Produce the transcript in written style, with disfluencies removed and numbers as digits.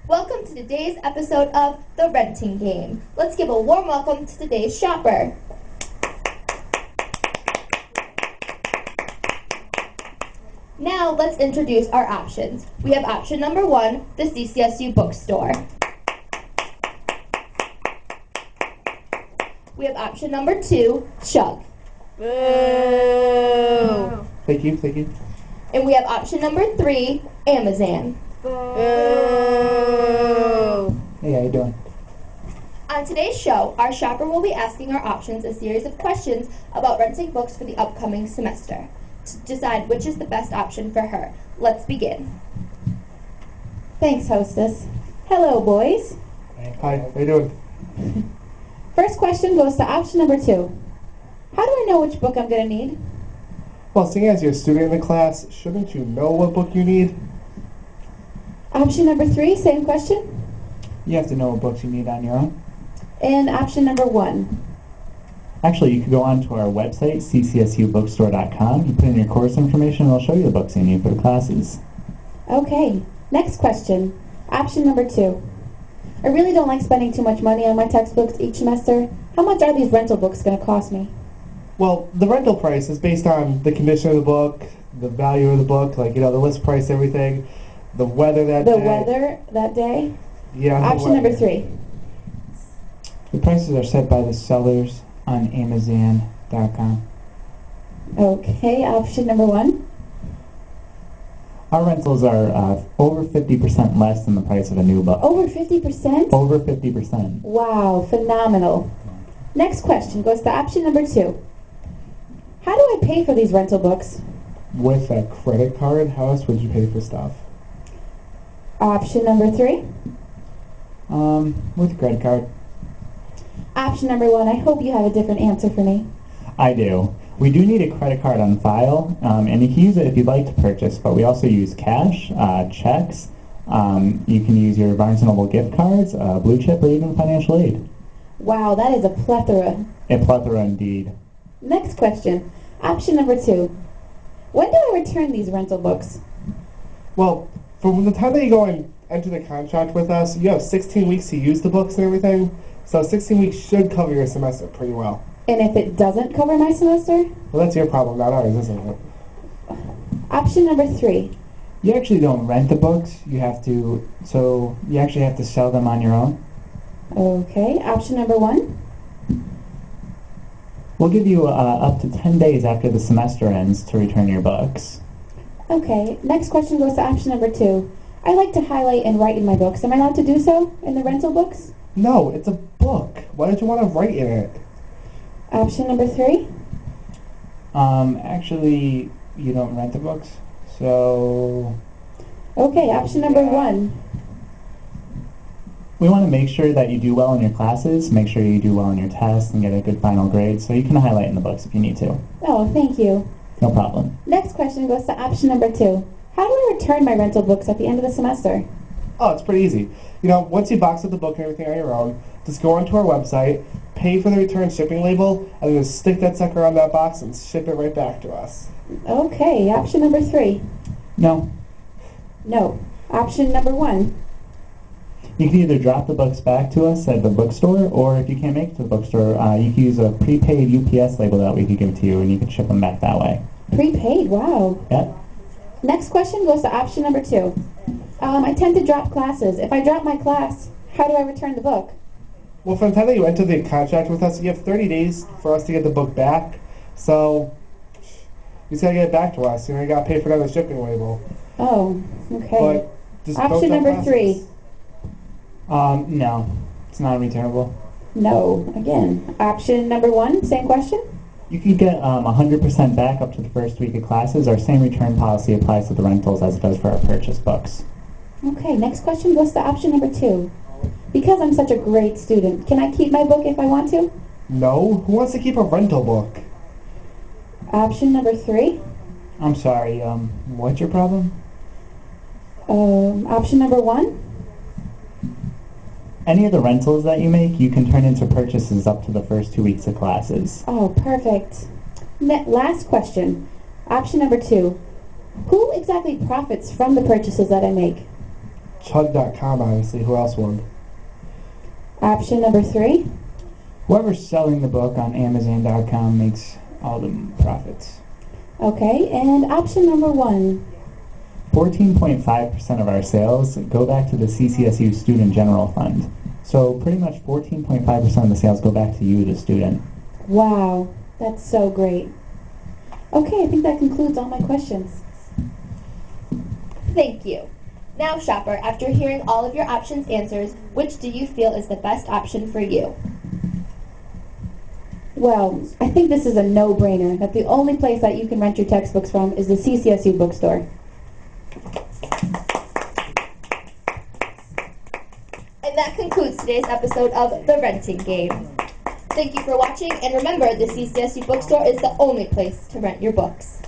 Welcome to today's episode of The Renting Game. Let's give a warm welcome to today's shopper. Now let's introduce our options. We have option number 1, the CCSU Bookstore. We have option number 2, Chug. Boo! Thank you. And we have option number 3, Amazon. Boo! Hey, how you doing? On today's show, our shopper will be asking our options a series of questions about renting books for the upcoming semester to decide which is the best option for her. Let's begin. Thanks, hostess. Hello, boys. Hi, how you doing? First question goes to option number 2. How do I know which book I'm going to need? Well, seeing as you're a student in the class, shouldn't you know what book you need? Option number 3, same question. You have to know what books you need on your own. And option number 1. Actually, you could go onto our website, CCSUBookstore.com. You put in your course information, and it'll show you the books you need for the classes. Okay, next question. Option number 2. I really don't like spending too much money on my textbooks each semester. How much are these rental books going to cost me? Well, the rental price is based on the condition of the book, the value of the book, like, the list price, everything, the weather that day. The weather that day? Yeah. Option number 3. The prices are set by the sellers on Amazon.com. Okay, option number 1. Our rentals are over 50% less than the price of a new book. Over 50%? Over 50%. Wow, phenomenal. Next question goes to option number 2. How do I pay for these rental books? With a credit card, how else would you pay for stuff? Option number 3. With a credit card. Option number 1. I hope you have a different answer for me. I do. We do need a credit card on file, and you can use it if you'd like to purchase, but we also use cash, checks. You can use your Barnes & Noble gift cards, Blue Chip, or even financial aid. Wow, that is a plethora. A plethora indeed. Next question. Option number 2. When do I return these rental books? Well, from the time that you go and enter the contract with us, you have 16 weeks to use the books and everything. So 16 weeks should cover your semester pretty well. And if it doesn't cover my semester? Well, that's your problem, not ours, isn't it? Option number 3. You actually don't rent the books. You actually have to sell them on your own. Okay. Option number 1. We'll give you up to 10 days after the semester ends to return your books. Okay. Next question goes to option number 2. I like to highlight and write in my books. Am I allowed to do so in the rental books? No, it's a book. Why don't you want to write in it? Option number 3. Actually, you don't rent the books, so... Okay. Option number 1. We want to make sure that you do well in your classes, make sure you do well in your tests, and get a good final grade, so you can highlight in the books if you need to. Oh, thank you. No problem. Next question goes to option number 2. How do I return my rental books at the end of the semester? Oh, it's pretty easy. Once you box up the book and everything on your own, just go onto our website, pay for the return shipping label, and then just stick that sucker on that box and ship it right back to us. Okay. Option number 3. No. No. Option number 1. You can either drop the books back to us at the bookstore, or if you can't make it to the bookstore, you can use a prepaid UPS label that we could give to you, and you can ship them back that way. Prepaid? Wow. Yep. Next question goes to option number 2. I tend to drop classes. If I drop my class, how do I return the book? Well, from the time that you enter the contract with us, you have 30 days for us to get the book back. So, you just gotta get it back to us. You gotta pay for another shipping label. Oh, okay. But just don't Option drop number classes. 3. No. It's not returnable. No. Again. Option number 1, same question? You can get 100% back up to the first week of classes. Our same return policy applies to the rentals as it does for our purchase books. Okay, next question goes to option number 2. Because I'm such a great student, can I keep my book if I want to? No? Who wants to keep a rental book? Option number 3. I'm sorry, what's your problem? Option number 1. Any of the rentals that you make, you can turn into purchases up to the first 2 weeks of classes. Oh, perfect. Last question. Option number 2. Who exactly profits from the purchases that I make? Chug.com, honestly. Who else would? Option number 3. Whoever's selling the book on Amazon.com makes all the profits. Okay, and option number 1. 14.5% of our sales go back to the CCSU Student General Fund. So pretty much 14.5% of the sales go back to you, the student. Wow, that's so great. Okay, I think that concludes all my questions. Thank you. Now, shopper, after hearing all of your options' answers, which do you feel is the best option for you? Well, I think this is a no-brainer, that the only place that you can rent your textbooks from is the CCSU Bookstore. And that concludes today's episode of The Renting Game. Thank you for watching, and remember, the CCSU Bookstore is the only place to rent your books.